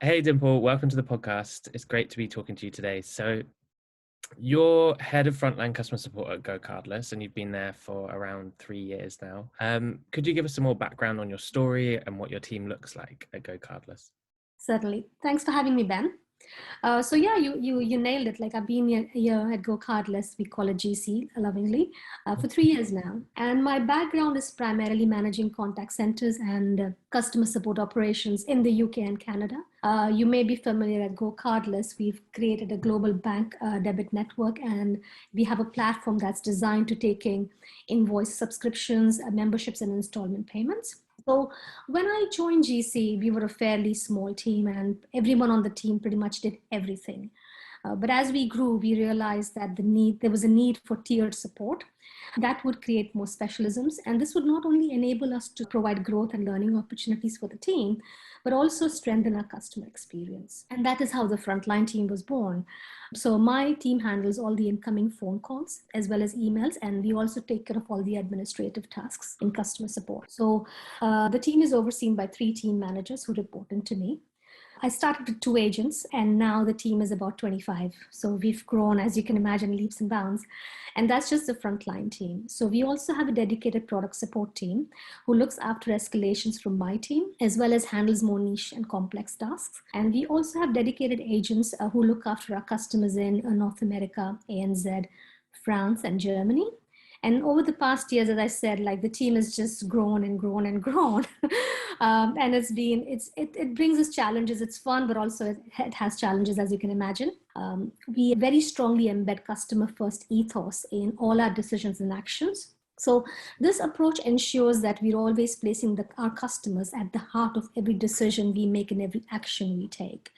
Hey Dimple, welcome to the podcast. It's great to be talking to you today. So you're head of frontline customer support at GoCardless, and you've been there for around 3 years now. Could you give us some more background on your story and what your team looks like at GoCardless? Certainly. Thanks for having me, Ben. You nailed it. Like I've been here at GoCardless, we call it GC lovingly, for 3 years now. And my background is primarily managing contact centers and customer support operations in the UK and Canada. You may be familiar at GoCardless. We've created a global bank debit network, and we have a platform that's designed to taking invoice subscriptions, memberships, and installment payments. So when I joined GC, we were a fairly small team and everyone on the team pretty much did everything. But as we grew, we realized that there was a need for tiered support that would create more specialisms. And this would not only enable us to provide growth and learning opportunities for the team, but also strengthen our customer experience. And that is how the Frontline team was born. So my team handles all the incoming phone calls as well as emails, and we also take care of all the administrative tasks in customer support. So the team is overseen by 3 team managers who report into me. I started with 2 agents, and now the team is about 25. So we've grown, as you can imagine, leaps and bounds. And that's just the frontline team. So we also have a dedicated product support team who looks after escalations from my team, as well as handles more niche and complex tasks. And we also have dedicated agents who look after our customers in North America, ANZ, France, and Germany. And over the past years, as I said, like the team has just grown and grown and grown. And it brings us challenges. It's fun, but also it has challenges, as you can imagine. We very strongly embed customer first ethos in all our decisions and actions. So this approach ensures that we're always placing our customers at the heart of every decision we make and every action we take.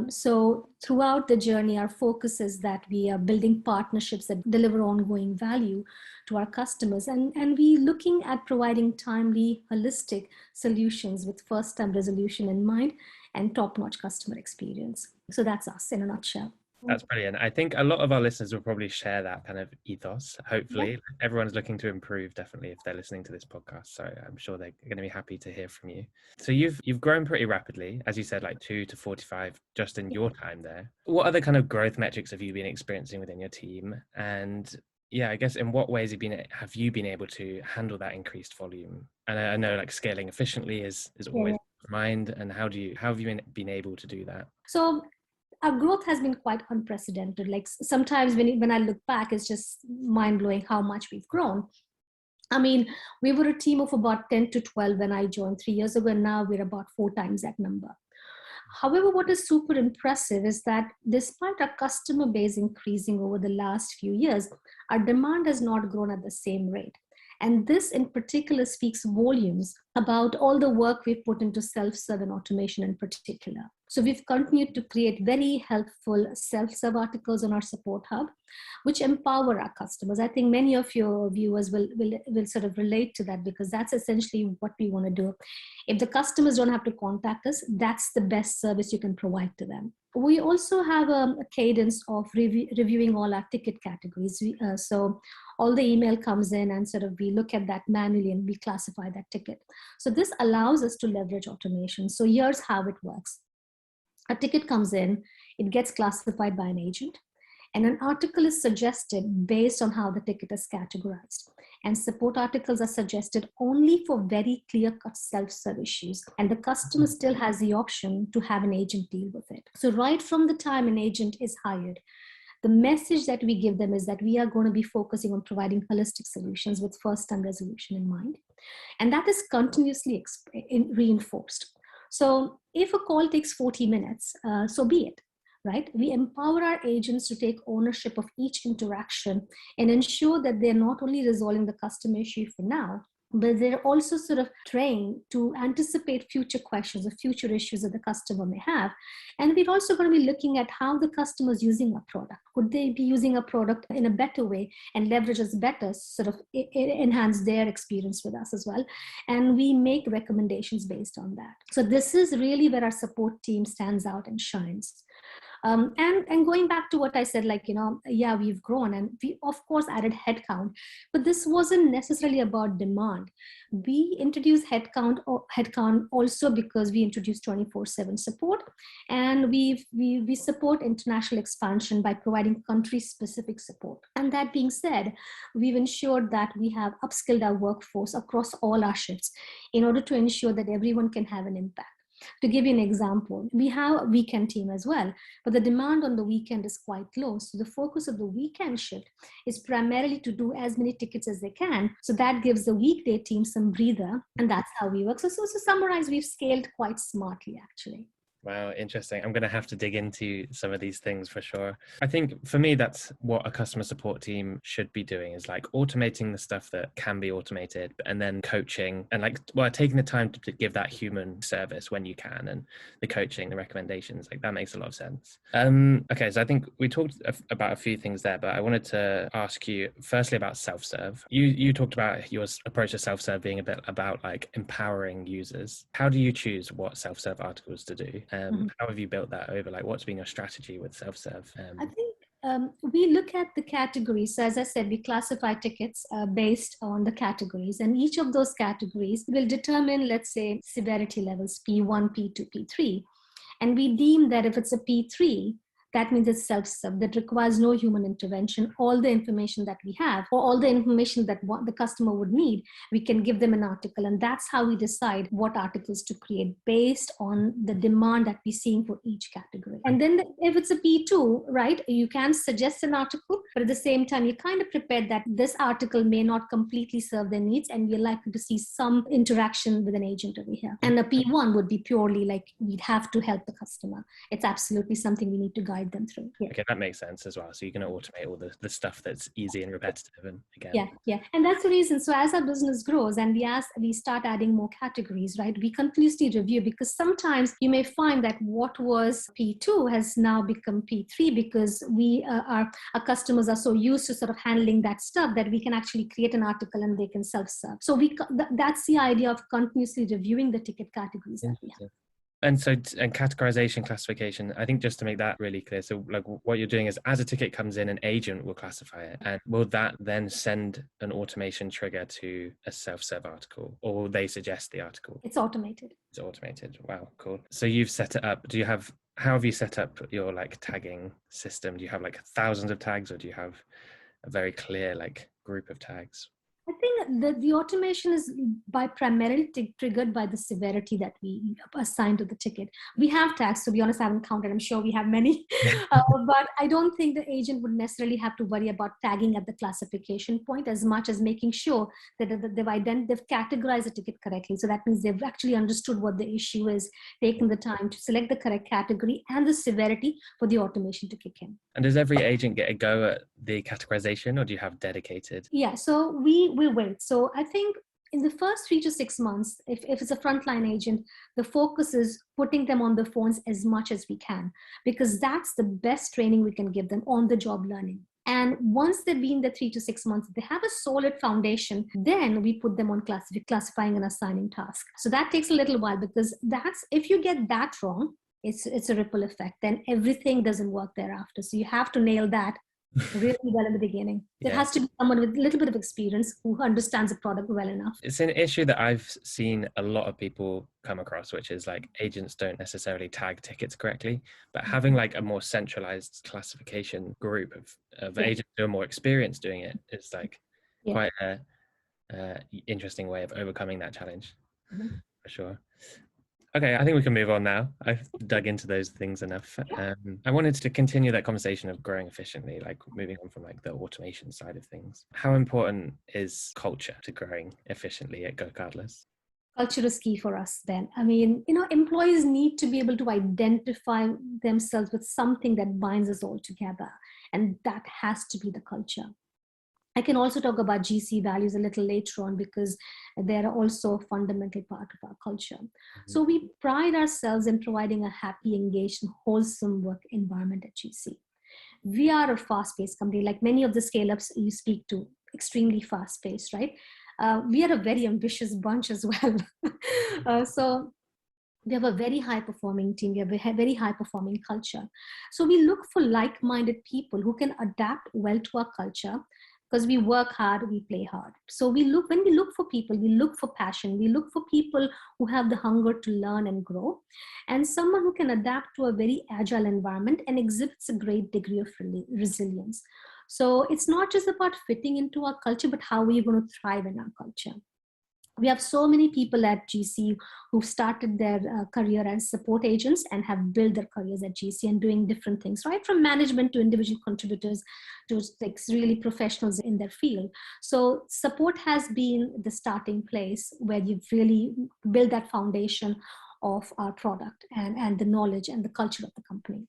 So throughout the journey, our focus is that we are building partnerships that deliver ongoing value to our customers, and we looking at providing timely, holistic solutions with first-time resolution in mind and top-notch customer experience. So that's us in a nutshell. That's brilliant. I think a lot of our listeners will probably share that kind of ethos. Hopefully, Yeah. everyone's looking to improve, definitely, if they're listening to this podcast. So I'm sure they're going to be happy to hear from you. So you've grown pretty rapidly, as you said, like 2 to 45 just in your time there. What other kind of growth metrics have you been experiencing within your team? And yeah, I guess in what ways have you been able to handle that increased volume? And I know like scaling efficiently is always mind. And how have you been able to do that? So our growth has been quite unprecedented. Like sometimes when I look back, it's just mind blowing how much we've grown. I mean, we were a team of about 10 to 12 when I joined 3 years ago, and now we're about 4 times that number. However, what is super impressive is that despite our customer base increasing over the last few years, our demand has not grown at the same rate. And this in particular speaks volumes about all the work we've put into self-serve and automation in particular. So we've continued to create very helpful self-serve articles on our support hub, which empower our customers. I think many of your viewers will sort of relate to that, because that's essentially what we want to do. If the customers don't have to contact us, that's the best service you can provide to them. We also have a cadence of reviewing all our ticket categories. So all the email comes in and sort of we look at that manually and we classify that ticket. So this allows us to leverage automation. So here's how it works. A ticket comes in, it gets classified by an agent, and an article is suggested based on how the ticket is categorized. And support articles are suggested only for very clear-cut self-serve issues, and the customer still has the option to have an agent deal with it. So right from the time an agent is hired, the message that we give them is that we are going to be focusing on providing holistic solutions with first-time resolution in mind. And that is continuously reinforced. So if a call takes 40 minutes, so be it, right? We empower our agents to take ownership of each interaction and ensure that they're not only resolving the customer issue for now, but they're also sort of trained to anticipate future questions or future issues that the customer may have. And we're also going to be looking at how the customer is using our product. Could they be using a product in a better way and leverage us better, sort of enhance their experience with us as well? And we make recommendations based on that. So this is really where our support team stands out and shines. And going back to what I said, like, yeah, we've grown and we of course added headcount, but this wasn't necessarily about demand. We introduced headcount also because we introduced 24/7 support, and we support international expansion by providing country-specific support. And that being said, we've ensured that we have upskilled our workforce across all our shifts in order to ensure that everyone can have an impact. To give you an example, we have a weekend team as well, but the demand on the weekend is quite low. So the focus of the weekend shift is primarily to do as many tickets as they can. So that gives the weekday team some breather, and that's how we work. So to summarize, we've scaled quite smartly, actually. Wow, interesting. I'm going to have to dig into some of these things for sure. I think for me, that's what a customer support team should be doing, is like automating the stuff that can be automated, and then coaching and taking the time to give that human service when you can, and the coaching, the recommendations, like that makes a lot of sense. Okay, so I think we talked about a few things there, but I wanted to ask you firstly about self-serve. You talked about your approach to self-serve being a bit about like empowering users. How do you choose what self-serve articles to do? How have you built that over? Like, what's been your strategy with self-serve? I think we look at the categories. So as I said, we classify tickets based on the categories, and each of those categories will determine, let's say, severity levels, P1, P2, P3. And we deem that if it's a P3, that means it's self-serve, that requires no human intervention. All the information that we have, or all the information that the customer would need, we can give them an article. And that's how we decide what articles to create based on the demand that we're seeing for each category. And then if it's a P2, right, you can suggest an article, but at the same time, you're kind of prepared that this article may not completely serve their needs, and we're likely to see some interaction with an agent over here. And the P1 would be purely like, we'd have to help the customer. It's absolutely something we need to guide them through. Yeah. Okay, that makes sense as well. So you're going to automate all the stuff that's easy and repetitive. And again, yeah, and that's the reason. So as our business grows and we start adding more categories, right, we continuously review, because sometimes you may find that what was P2 has now become P3 because our customers are so used to sort of handling that stuff that we can actually create an article and they can self-serve. So that's the idea of continuously reviewing the ticket categories that we have. And so, and categorization, classification, I think just to make that really clear. So like what you're doing is, as a ticket comes in, an agent will classify it. And will that then send an automation trigger to a self-serve article, or will they suggest the article? It's automated. It's automated. Wow, cool. So you've set it up. How have you set up your like tagging system? Do you have like thousands of tags, or do you have a very clear like group of tags? I think the automation is primarily triggered by the severity that we assign to the ticket. We have tags, to be honest, I haven't counted. I'm sure we have many, but I don't think the agent would necessarily have to worry about tagging at the classification point as much as making sure that they've categorized the ticket correctly. So that means they've actually understood what the issue is, taken the time to select the correct category and the severity for the automation to kick in. And does every agent get a go at the categorization, or do you have dedicated? Yeah, so we will wait. So I think in the first 3 to 6 months, if it's a frontline agent, the focus is putting them on the phones as much as we can, because that's the best training we can give them, on the job learning. And once they've been there 3 to 6 months, they have a solid foundation, then we put them on classifying and assigning tasks. So that takes a little while, because if you get that wrong, it's a ripple effect. Then everything doesn't work thereafter. So you have to nail that really well in the beginning. There has to be someone with a little bit of experience who understands the product well enough. It's an issue that I've seen a lot of people come across, which is like agents don't necessarily tag tickets correctly, but having like a more centralized classification group of agents who are more experienced doing it is like quite a interesting way of overcoming that challenge, for sure. Okay, I think we can move on now. I've dug into those things enough. I wanted to continue that conversation of growing efficiently, like moving on from like the automation side of things. How important is culture to growing efficiently at GoCardless? Culture is key for us then. I mean, employees need to be able to identify themselves with something that binds us all together. And that has to be the culture. I can also talk about GC values a little later on, because they're also a fundamental part of our culture. So we pride ourselves in providing a happy, engaged, and wholesome work environment at GC. We are a fast-paced company, like many of the scale-ups you speak to, extremely fast-paced, right? We are a very ambitious bunch as well. So We have a very high performing team. We have a very high performing culture. So we look for like-minded people who can adapt well to our culture, because we work hard, we play hard. So when we look for people, we look for passion, we look for people who have the hunger to learn and grow, and someone who can adapt to a very agile environment and exhibits a great degree of resilience. So it's not just about fitting into our culture, but how we're going to thrive in our culture. We have so many people at GC who started their career as support agents and have built their careers at GC and doing different things, right from management to individual contributors to like really professionals in their field. So support has been the starting place where you've really built that foundation of our product and the knowledge and the culture of the company.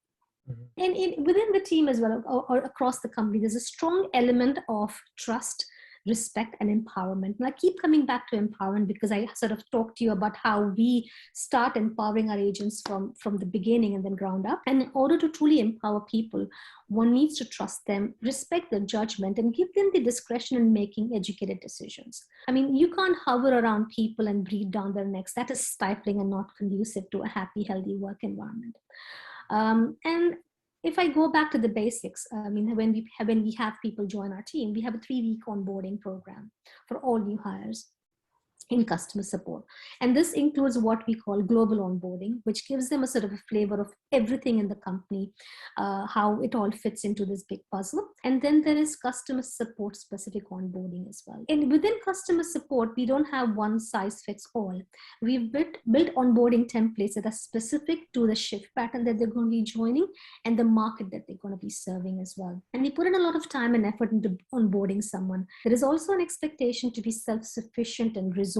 And within the team as well, or across the company, there's a strong element of trust, respect, and empowerment. And I keep coming back to empowerment because I sort of talked to you about how we start empowering our agents from the beginning and then ground up. And in order to truly empower people, one needs to trust them, respect their judgment, and give them the discretion in making educated decisions. I mean, you can't hover around people and breathe down their necks. That is stifling and not conducive to a happy, healthy work environment. And if I go back to the basics, I mean, when we have people join our team, we have a 3-week onboarding program for all new hires in customer support. And this includes what we call global onboarding, which gives them a sort of a flavor of everything in the company, how it all fits into this big puzzle. And then there is customer support specific onboarding as well. And within customer support, we don't have one size fits all. We've built onboarding templates that are specific to the shift pattern that they're going to be joining and the market that they're going to be serving as well. And we put in a lot of time and effort into onboarding someone. There is also an expectation to be self-sufficient and resourceful.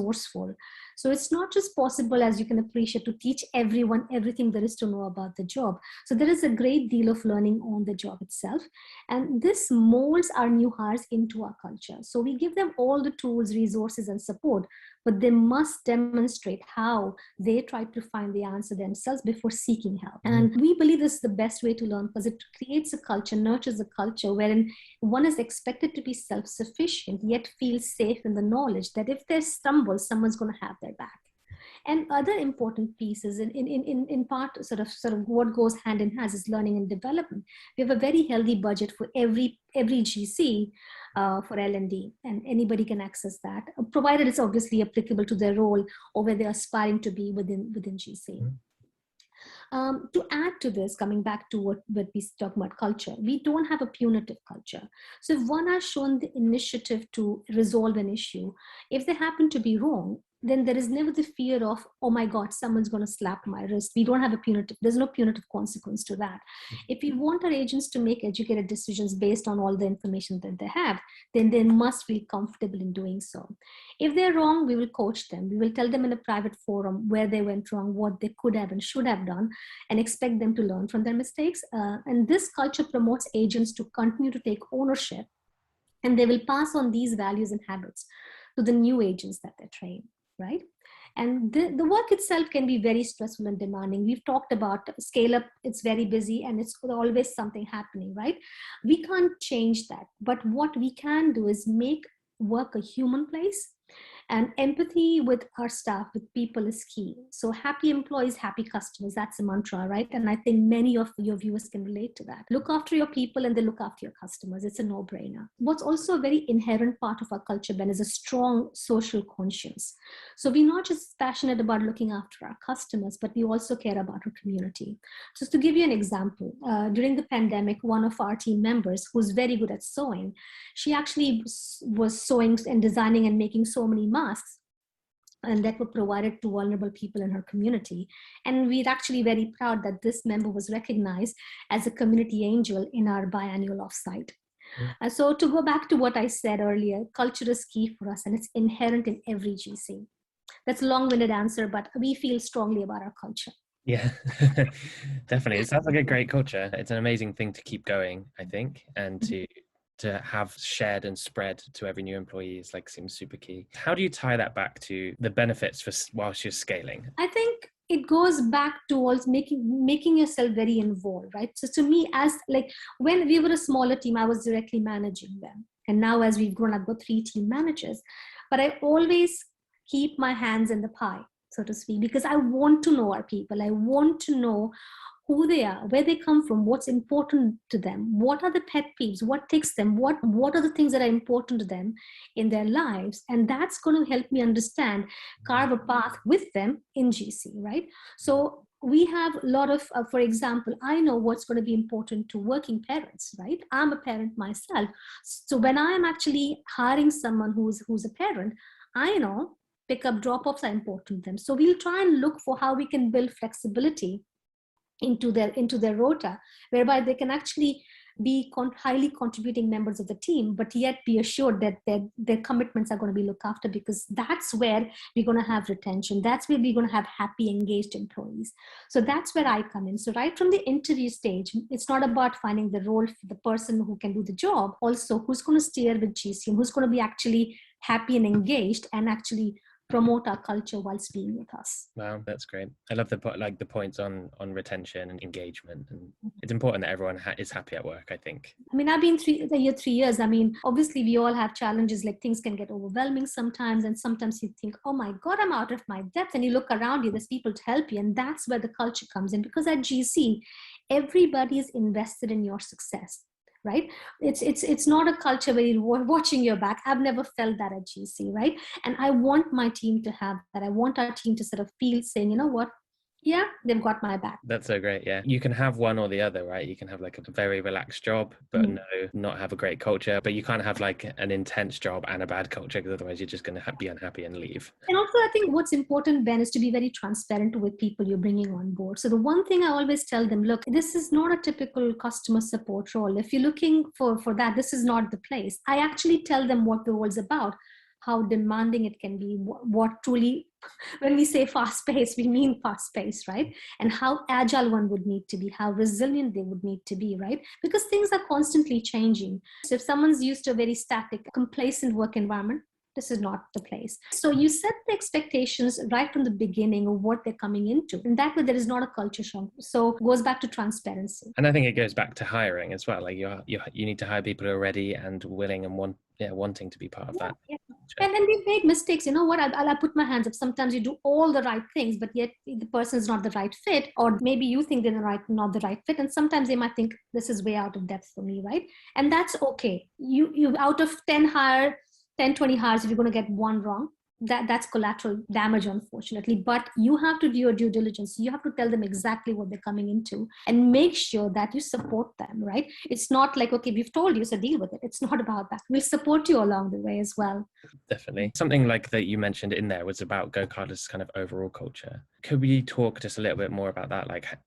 So it's not just possible, as you can appreciate, to teach everyone everything there is to know about the job. So there is a great deal of learning on the job itself. And this molds our new hires into our culture. So we give them all the tools, resources, and support, but they must demonstrate how they try to find the answer themselves before seeking help. And we believe this is the best way to learn because it creates a culture, nurtures a culture wherein one is expected to be self-sufficient, yet feels safe in the knowledge that if they stumble, someone's going to have their back. And other important pieces in part, sort of what goes hand in hand is learning and development. We have a very healthy budget for every GC for L&D, and anybody can access that, provided it's obviously applicable to their role or where they're aspiring to be within GC. To add to this, coming back to what we talk about culture, we don't have a punitive culture. So if one has shown the initiative to resolve an issue, if they happen to be wrong, then there is never the fear of, oh my God, someone's going to slap my wrist. We don't have there's no punitive consequence to that. If we want our agents to make educated decisions based on all the information that they have, then they must feel comfortable in doing so. If they're wrong, we will coach them. We will tell them in a private forum where they went wrong, what they could have and should have done, and expect them to learn from their mistakes. And this culture promotes agents to continue to take ownership, and they will pass on these values and habits to the new agents that they train. Right? And the work itself can be very stressful and demanding. We've talked about scale up, it's very busy and it's always something happening, right? We can't change that. But what we can do is make work a human place. And empathy with our staff, with people, is key. So happy employees, happy customers, that's a mantra, right? And I think many of your viewers can relate to that. Look after your people and they look after your customers. It's a no-brainer. What's also a very inherent part of our culture, Ben, is a strong social conscience. So we're not just passionate about looking after our customers, but we also care about our community. Just to give you an example, during the pandemic, one of our team members who's very good at sewing, she actually was sewing and designing and making so many masks, and that were provided to vulnerable people in her community. And we're actually very proud that this member was recognized as a community angel in our biannual offsite. So to go back to what I said earlier, culture is key for us and it's inherent in every GC. That's a long-winded answer, but we feel strongly about our culture. Yeah, definitely. It sounds like a great culture. It's an amazing thing to keep going, I think, and to have shared and spread to every new employee is seems super key. How do you tie that back to the benefits for whilst you're scaling? I think it goes back towards making yourself very involved, right? So to me, as when we were a smaller team, I was directly managing them. And now as we've grown, I've got 3 team managers, but I always keep my hands in the pie. so to speak, because I want to know our people. I want to know who they are, where they come from, what's important to them, what are the pet peeves, what ticks them, what are the things that are important to them in their lives. And that's going to help me understand, carve a path with them in GC, right? So we have a lot of, for example, I know what's going to be important to working parents, right? I'm a parent myself. So when I'm actually hiring someone who's a parent, I know pick-up drop-offs are important to them. So we'll try and look for how we can build flexibility into their rota, whereby they can actually be highly contributing members of the team, but yet be assured that their commitments are going to be looked after, because that's where we're going to have retention. That's where we're going to have happy, engaged employees. So that's where I come in. So right from the interview stage, it's not about finding the role for the person who can do the job, also who's going to steer with GC and who's going to be actually happy and engaged and actually promote our culture whilst being with us. Wow, that's great. I love the points on retention and engagement, and it's important that everyone is happy at work, I think. I mean, I've been 3 years. I mean, obviously we all have challenges, like things can get overwhelming sometimes, and sometimes you think, oh my God, I'm out of my depth, and you look around you, there's people to help you, and that's where the culture comes in, because at GC, everybody is invested in your success. Right? It's not a culture where you're watching your back. I've never felt that at GC, right? And I want my team to have that. I want our team to sort of feel saying, you know what? Yeah, they've got my back. That's so great. Yeah. You can have one or the other, right? You can have like a very relaxed job, but not have a great culture. But you can't have like an intense job and a bad culture, because otherwise you're just going to be unhappy and leave. And also, I think what's important, Ben, is to be very transparent with people you're bringing on board. So the one thing I always tell them, look, this is not a typical customer support role. If you're looking for that, this is not the place. I actually tell them what the role's about, how demanding it can be, what truly, when we say fast paced, we mean fast paced, right? And how agile one would need to be, how resilient they would need to be, right? Because things are constantly changing. So if someone's used to a very static, complacent work environment, this is not the place. So you set the expectations right from the beginning of what they're coming into. And that way there is not a culture shock. So it goes back to transparency. And I think it goes back to hiring as well. Like you need to hire people who are ready and willing and wanting to be part of that. Yeah. And we've made mistakes. You know what? I'll put my hands up. Sometimes you do all the right things, but yet the person's not the right fit, or maybe you think they're not the right fit. And sometimes they might think this is way out of depth for me, right? And that's okay. You out of 10 20 hires, if you're going to get one wrong, that's collateral damage, unfortunately. But you have to do your due diligence. You have to tell them exactly what they're coming into and make sure that you support them, right? It's not like, okay, we've told you, so deal with it. It's not about that. We'll support you along the way as well. Definitely. Something like that you mentioned in there was about GoCardless' kind of overall culture. Could we talk just a little bit more about that? Like,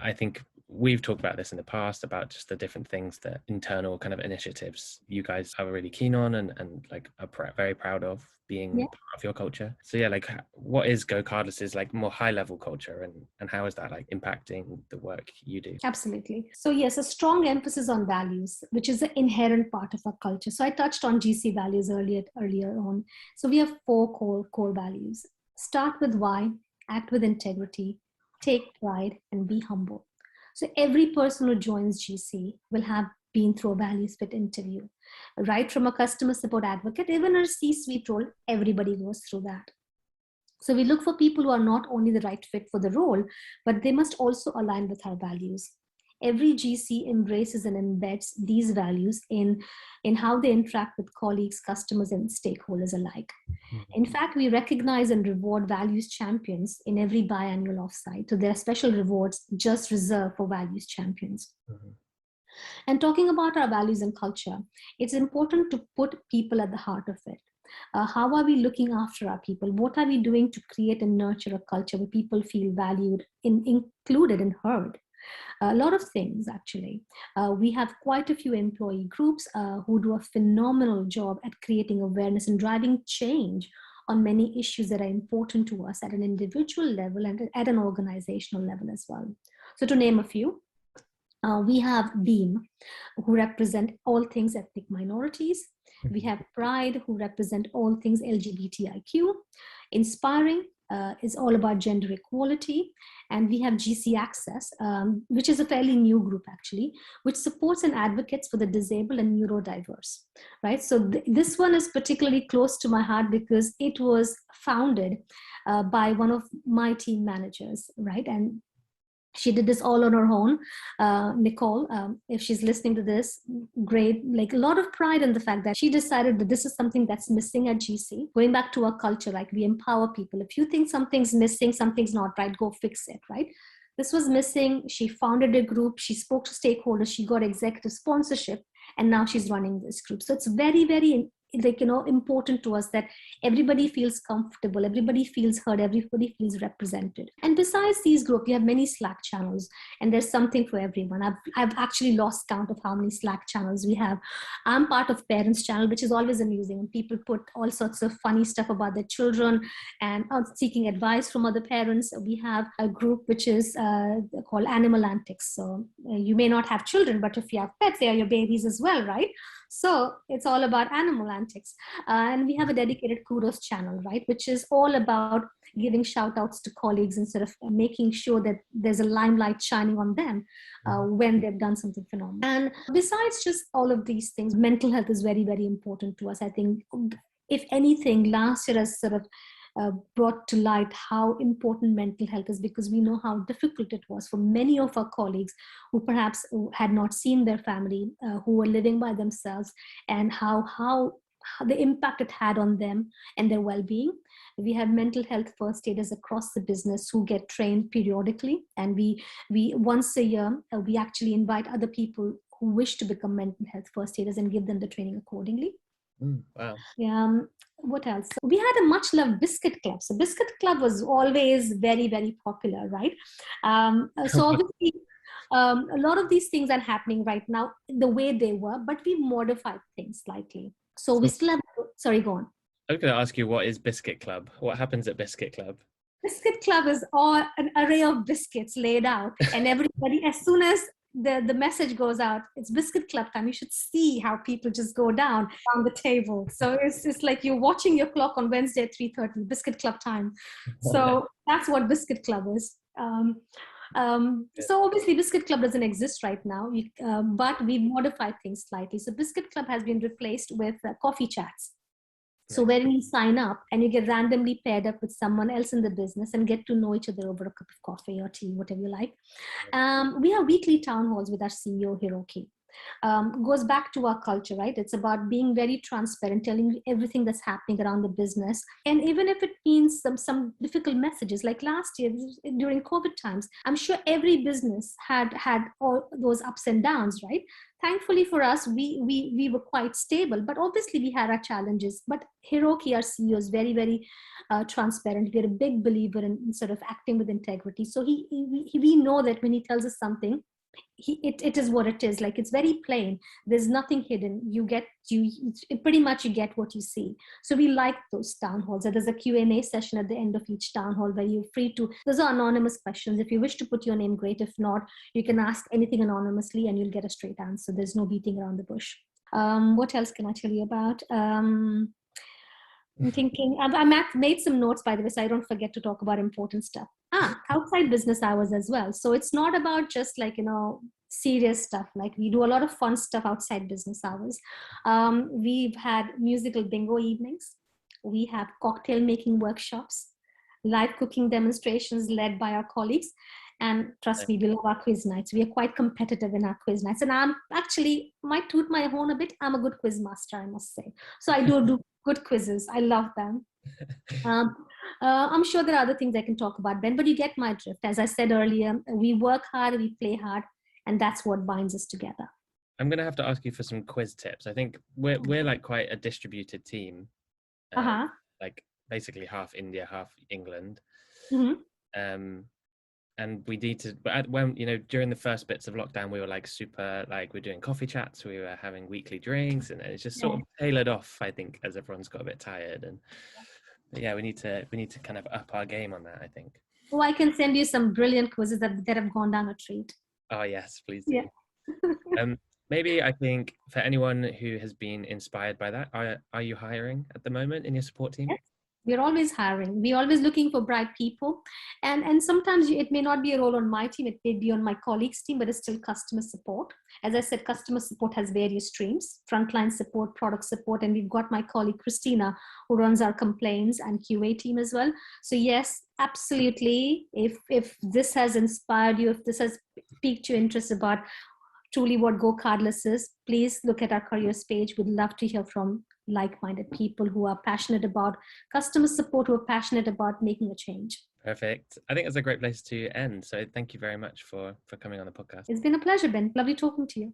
I think we've talked about this in the past, about just the different things, that internal kind of initiatives you guys are really keen on and like are very proud of being part of your culture. So yeah, like what is GoCardless's like more high level culture, and how is that like impacting the work you do? Absolutely. So yes, a strong emphasis on values, which is an inherent part of our culture. So I touched on GC values earlier on. So we have 4 core values. Start with why, act with integrity, take pride, and be humble. So every person who joins GC will have been through a values fit interview, right? From a customer support advocate, even a C-suite role, everybody goes through that. So we look for people who are not only the right fit for the role, but they must also align with our values. Every GC embraces and embeds these values in how they interact with colleagues, customers, and stakeholders alike. In fact, we recognize and reward values champions in every biannual offsite. So there are special rewards just reserved for values champions. And talking about our values and culture, it's important to put people at the heart of it. How are we looking after our people? What are we doing to create and nurture a culture where people feel valued, included, and heard? A lot of things, actually. We have quite a few employee groups who do a phenomenal job at creating awareness and driving change on many issues that are important to us at an individual level and at an organizational level as well. So to name a few, we have BEAM, who represent all things ethnic minorities. We have Pride, who represent all things LGBTIQ. Inspiring, is all about gender equality. And we have GC Access, which is a fairly new group actually, which supports and advocates for the disabled and neurodiverse, right? So this one is particularly close to my heart because it was founded by one of my team managers, right? And she did this all on her own. Nicole, if she's listening to this, great, like a lot of pride in the fact that she decided that this is something that's missing at GC. Going back to our culture, like we empower people. If you think something's missing, something's not right, go fix it, right? This was missing. She founded a group. She spoke to stakeholders. She got executive sponsorship, and now she's running this group. So it's very, very important to us that everybody feels comfortable, everybody feels heard, everybody feels represented. And besides these groups, we have many Slack channels, and there's something for everyone. I've actually lost count of how many Slack channels we have. I'm part of parents channel, which is always amusing, and people put all sorts of funny stuff about their children and seeking advice from other parents. We have a group which is called Animal Antics. So you may not have children, but if you have pets, they are your babies as well, right? So it's all about animal antics. And we have a dedicated kudos channel, right? Which is all about giving shout outs to colleagues instead of making sure that there's a limelight shining on them when they've done something phenomenal. And besides just all of these things, mental health is very, very important to us. I think if anything, last year has sort of brought to light how important mental health is, because we know how difficult it was for many of our colleagues who perhaps had not seen their family, who were living by themselves, and how the impact it had on them and their well-being. We have mental health first aiders across the business who get trained periodically, and we once a year we actually invite other people who wish to become mental health first aiders and give them the training accordingly. Wow. Yeah. What else? We had a much loved Biscuit Club. So Biscuit Club was always very, very popular, right? So obviously, a lot of these things are happening right now the way they were, but we modified things slightly. So we still have, sorry, go on. I was going to ask you, what is Biscuit Club? What happens at Biscuit Club? Biscuit Club is all an array of biscuits laid out, and everybody, as soon as the message goes out, it's Biscuit Club time. You should see how people just go down the table. So it's like you're watching your clock on Wednesday at 3:30, Biscuit Club time. So that's what Biscuit Club is. So obviously Biscuit Club doesn't exist right now, but we modified things slightly. So Biscuit Club has been replaced with coffee chats. So when you sign up and you get randomly paired up with someone else in the business and get to know each other over a cup of coffee or tea, whatever you like. We have weekly town halls with our CEO, Hiroki. Goes back to our culture, right? It's about being very transparent, telling you everything that's happening around the business. And even if it means some difficult messages, like last year during COVID times, I'm sure every business had all those ups and downs, right? Thankfully for us, we were quite stable, but obviously we had our challenges. But Hiroki, our CEO, is very, very transparent. We're a big believer in sort of acting with integrity. So we know that when he tells us something, it is what it is. Like, it's very plain. There's nothing hidden. You pretty much you get what you see. So we like those town halls. There's a Q&A session at the end of each town hall where you're free to, those are anonymous questions. If you wish to put your name, great. If not, you can ask anything anonymously and you'll get a straight answer. There's no beating around the bush. What else can I tell you about? I'm thinking, I made some notes, by the way, so I don't forget to talk about important stuff. Outside business hours as well. So it's not about just like, serious stuff. Like, we do a lot of fun stuff outside business hours. We've had musical bingo evenings. We have cocktail making workshops, live cooking demonstrations led by our colleagues. And trust me, we love our quiz nights. We are quite competitive in our quiz nights. And I'm actually, might toot my horn a bit, I'm a good quiz master, I must say. So I do good quizzes. I love them. I'm sure there are other things I can talk about, Ben, but you get my drift. As I said earlier, we work hard, we play hard, and that's what binds us together. I'm going to have to ask you for some quiz tips. I think we're like quite a distributed team. Like basically half India, half England. Mm-hmm. And we need to, but when, during the first bits of lockdown, we were like super, like we're doing coffee chats, we were having weekly drinks, and it's just sort of tailored off, I think, as everyone's got a bit tired. And yeah, we need to kind of up our game on that, I think. Oh, I can send you some brilliant quizzes that have gone down a treat. Oh yes, please do. Yeah. Maybe, I think, for anyone who has been inspired by that, are you hiring at the moment in your support team? We're always hiring. We're always looking for bright people. And sometimes it may not be a role on my team, it may be on my colleagues' team, but it's still customer support. As I said, customer support has various streams: frontline support, product support, and we've got my colleague Christina, who runs our complaints and QA team as well. So yes, absolutely. If this has inspired you, if this has piqued your interest about truly what GoCardless is, please look at our careers page. We'd love to hear from like-minded people who are passionate about customer support, who are passionate about making a change. Perfect. I think that's a great place to end. So thank you very much for coming on the podcast. It's been a pleasure, Ben. Lovely talking to you.